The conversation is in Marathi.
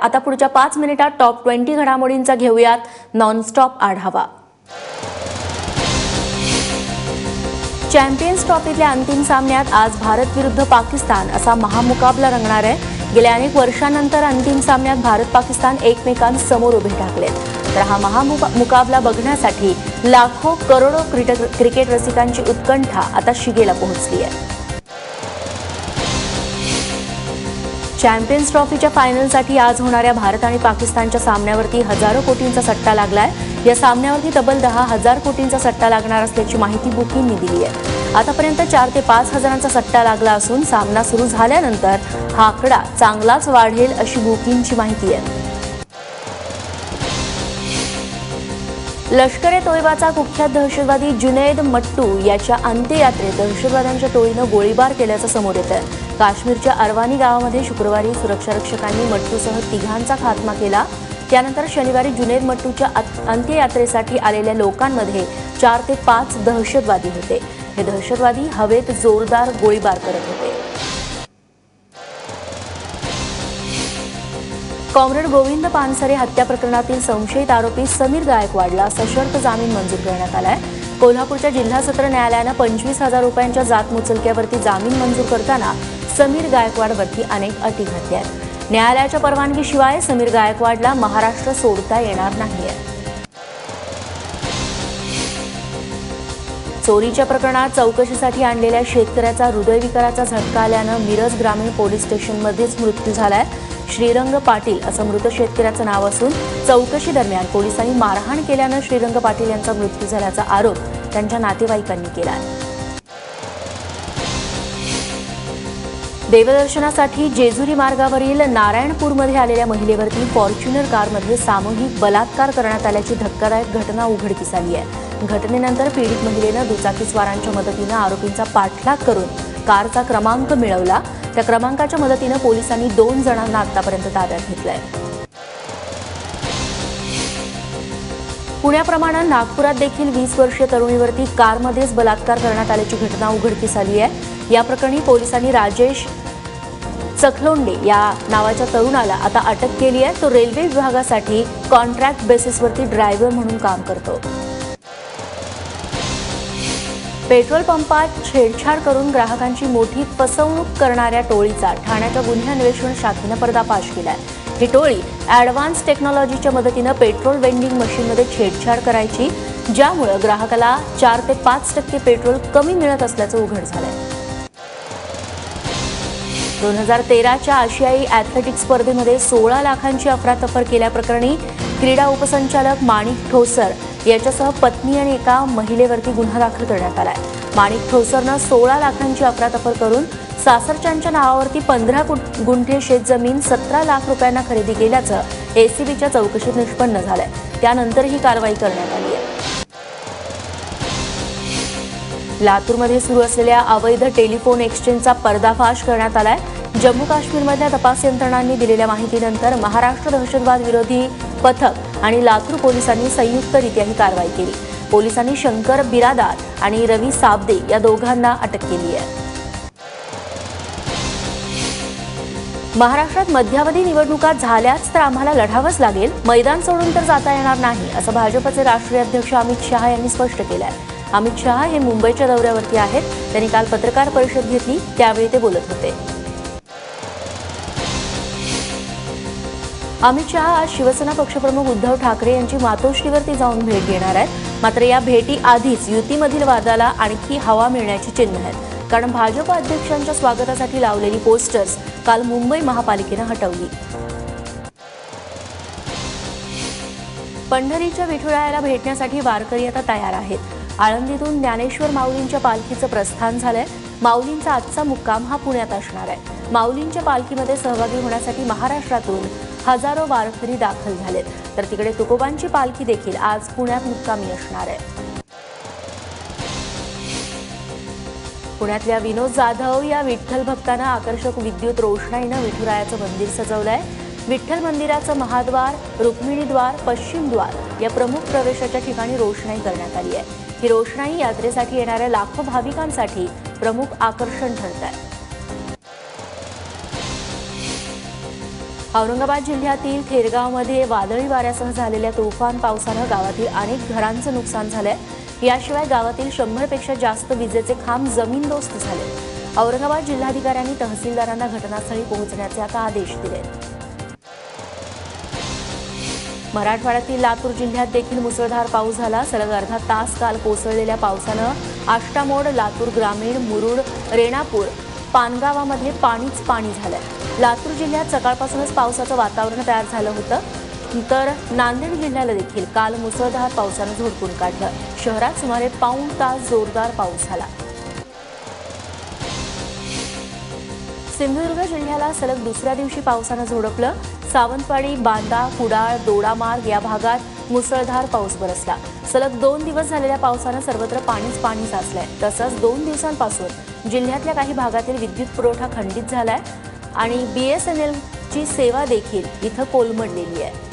आता पुढच्या 5 मिनिटात टॉप 20 घडामोडींचा घेऊयात नॉनस्टॉप आढावा। चॅम्पियन्स ट्रॉफीतल्या अंतिम सामन्यात आज भारत विरुद्ध पाकिस्तान असा महामुकाबला रंगणार आहे। गेल्या अनेक वर्षांनंतर अंतिम सामन्यात भारत पाकिस्तान एकमेकांसमोर उभे ठाकलेत। तर हा महामुकाबला बघण्यासाठी लाखो करोडो क्रिकेट रसिकांची उत्कंठा आता शिगेला पोहोचली आहे। चॅम्पियन्स ट्रॉफीच्या फायनलसाठी आज होणाऱ्या भारत आणि पाकिस्तानच्या सामन्यावरती हजारो कोटींचा सट्टा लागलाय। या सामन्यावरती तब्बल 10,000 कोटींचा सट्टा लागणार असल्याची माहिती बुकिंगनी दिली आहे। आतापर्यंत 4 ते 5 हजारांचा सट्टा लागला असून सामना सुरू झाल्यानंतर हा आकडा चांगलाच वाढेल अशी बुकिंगची माहिती आहे। लष्कर-ए-तोयबाचा कुख्यात दहशतवादी जुनैद मट्टू याच्या अंत्ययात्रेत दहशतवाद्यांच्या टोळीनं गोळीबार केल्याचं समोर येतंय। काश्मीरच्या अरवानी गावामध्ये शुक्रवारी सुरक्षारक्षकांनी मट्टूसह 3 खात्मा केला। त्यानंतर शनिवारी जुनैद मट्टूच्या अंत्ययात्रेसाठी आलेल्या लोकांमध्ये 4 ते 5 दहशतवादी होते। हे दहशतवादी हवेत जोरदार गोळीबार करत होते। कॉम्रेड गोविंद पानसरे हत्या प्रकरणातील संशयित आरोपी समीर गायकवाडला सशर्त जामीन मंजूर करण्यात आलाय। कोल्हापूरच्या जिल्हा सत्र न्यायालयानं 25,000 रुपयांच्या जात मुचलक्यावरती जामीन मंजूर करताना समीर गायकवाडवरती अनेक अटी घातल्या आहेत। न्यायालयाच्या परवानगीशिवाय समीर गायकवाडला महाराष्ट्र सोडता येणार नाहीये। चोरीच्या प्रकरणात चौकशीसाठी आणलेल्या शेतकऱ्याचा हृदयविकाराचा झटका आल्यानं मिरज ग्रामीण पोलीस स्टेशनमध्येच मृत्यू झालाय। श्रीरंग पाटील असं मृत शेतकऱ्याचं नाव असून चौकशी दरम्यान पोलिसांनी मारहाण केल्यानं श्रीरंग पाटील यांचा मृत्यू झाल्याचा आरोप त्यांच्या नातेवाईकांनी केला आहे। देवदर्शनासाठी जेजुरी मार्गावरील नारायणपूरमध्ये आलेल्या महिलेवरती फॉर्च्युनर कारमध्ये सामूहिक बलात्कार करण्यात आल्याची धक्कादायक घटना उघडकीस आली आहे। घटनेनंतर पीडित महिलेनं दुचाकीस्वारांच्या मदतीनं आरोपींचा पाठलाग करून कारचा क्रमांक मिळवला। त्या क्रमांकाच्या मदतीनं पोलिसांनी 2 जणांना आतापर्यंत ताब्यात घेतलंय। पुण्याप्रमाणे नागपुरात देखील 20 वर्षीय तरुणीवरती कारमध्येच बलात्कार करण्यात आल्याची घटना उघडकीस आली आहे। या प्रकरणी पोलिसांनी राजेश चखलोंडे या नावाच्या तरुणाला आता अटक केली आहे। तो रेल्वे विभागासाठी कॉन्ट्रॅक्ट बेसिसवरती ड्रायव्हर म्हणून काम करतो। पेट्रोल पंपात छेडछाड करून ग्राहकांची मोठी फसवणूक करणाऱ्या टोळीचा ठाण्याच्या गुन्हे अन्वेषण शाखेनं पर्दाफाश केलाय। ही टोळी ॲडव्हान्स टेक्नॉलॉजीच्या मदतीनं पेट्रोल वेंडिंग मशीनमध्ये छेडछाड करायची, ज्यामुळे ग्राहकाला 4 ते 5% पेट्रोल कमी मिळत असल्याचं उघड झालंय। 2013च्या आशियाई ॲथलेटिक्स स्पर्धेमध्ये 16 लाखांची अफरातफर केल्याप्रकरणी क्रीडा उपसंचालक माणिक ठोसर याच्यासह पत्नी आणि एका महिलेवरती गुन्हा दाखल करण्यात आलाय। माणिक ठोसरनं 16 लाखांची अफरातफर करून सासरच्यांच्या नावावरती 15 गुंठे शेतजमीन 17 लाख रुपयांना खरेदी केल्याचं एसीबीच्या चौकशीत निष्पन्न झालंय। त्यानंतर ही कारवाई करण्यात आली आहे। लातूरमध्ये सुरू असलेल्या अवैध टेलिफोन एक्सचेंजचा पर्दाफाश करण्यात आलाय। जम्मू काश्मीरमधल्या तपास यंत्रणांनी दिलेल्या माहितीनंतर महाराष्ट्र दहशतवाद विरोधी पथक आणि लातूर पोलिसांनी संयुक्तरित्या ही कारवाई केली। पोलिसांनी शंकर बिरादार आणि रवी साबदे या दोघांना अटक केली आहे। महाराष्ट्रात मध्यावधी निवडणुका झाल्याच तर आम्हाला लढावंच लागेल, मैदान सोडून तर जाता येणार नाही, असं भाजपचे राष्ट्रीय अध्यक्ष अमित शहा यांनी स्पष्ट केलं आहे। अमित शहा हे मुंबईच्या दौऱ्यावरती आहेत। त्यांनी काल पत्रकार परिषद घेतली, त्यावेळी ते बोलत होते। अमित शहा आज शिवसेना पक्षप्रमुख उद्धव ठाकरे यांची मातोश्रीवरती जाऊन भेट घेणार आहेत। मात्र या भेटी आधीच युतीमधील वादाला आणखी हवा मिळण्याची चिन्ह आहेत, कारण भाजप अध्यक्षांच्या स्वागतासाठी लावलेली पोस्टर्स काल मुंबई महापालिकेनं हटवली। पंढरीच्या विठुरायाला भेटण्यासाठी वारकरी आता तयार आहेत। आळंदीतून ज्ञानेश्वर माऊलींच्या पालखीचं प्रस्थान झालंय। माऊलींचा आजचा मुक्काम हा पुण्यात असणार आहे। माऊलींच्या पालखीमध्ये सहभागी होण्यासाठी महाराष्ट्रातून हजारो वारकरी दाखल झालेत, तर तिकडे तुकोबांची पालखी देखील आज पुण्यात मुक्कामी असणार आहे। पुण्यातल्या विनोद जाधव या विठ्ठल भक्तांना आकर्षक विद्युत रोषणाईनं विठुरायाचं मंदिर सजवलंय। विठ्ठल मंदिराचं महाद्वार, रुक्मिणीद्वार, पश्चिम द्वार या प्रमुख प्रवेशाच्या ठिकाणी रोषणाई करण्यात आली आहे। ही रोषणाई यात्रेसाठी येणाऱ्या लाखो भाविकांसाठी प्रमुख आकर्षण ठरत आहे। औरंगाबाद जिल्ह्यातील थेरगावमध्ये वादळी वाऱ्यासह झालेल्या तुफान पावसानं गावातील अनेक घरांचं नुकसान झालंय. याशिवाय गावातील 100 पेक्षा जास्त विजेचे खांब जमीनदोस्त झाले. औरंगाबाद जिल्हाधिकाऱ्यांनी तहसीलदारांना घटनास्थळी पोहोचण्याचे आता आदेश दिले. मराठवाड्यातील लातूर जिल्ह्यात देखील मुसळधार पाऊस झाला. सलग अर्धा तास काल कोसळलेल्या पावसानं आष्टामोड, लातूर ग्रामीण, मुरुड, रेणापूर, पानगावामध्ये पाणीच पाणी झालंय. लातूर जिल्ह्यात सकाळपासूनच पावसाचं वातावरण तयार झालं होतं. तर नांदेड जिल्ह्याला देखील काल मुसळधार पावसानं झोडपून काढलं. शहरात सुमारे पाऊण तास जोरदार पाऊस झाला. सिंधुदुर्ग जिल्ह्याला सलग दुसऱ्या दिवशी पावसानं झोडपलं. सावंतवाडी, बांदा, कुडाळ, दोडामार्ग या भागात मुसळधार पाऊस बरसला. सलग 2 दिवस झालेल्या पावसानं सर्वत्र पाणीच पाणी साचलंय. तसंच 2 दिवसांपासून जिल्ह्यातल्या काही भागातील विद्युत पुरवठा खंडित झालाय आणि BSNLची सेवा देखील इथं कोलमडलेली आहे.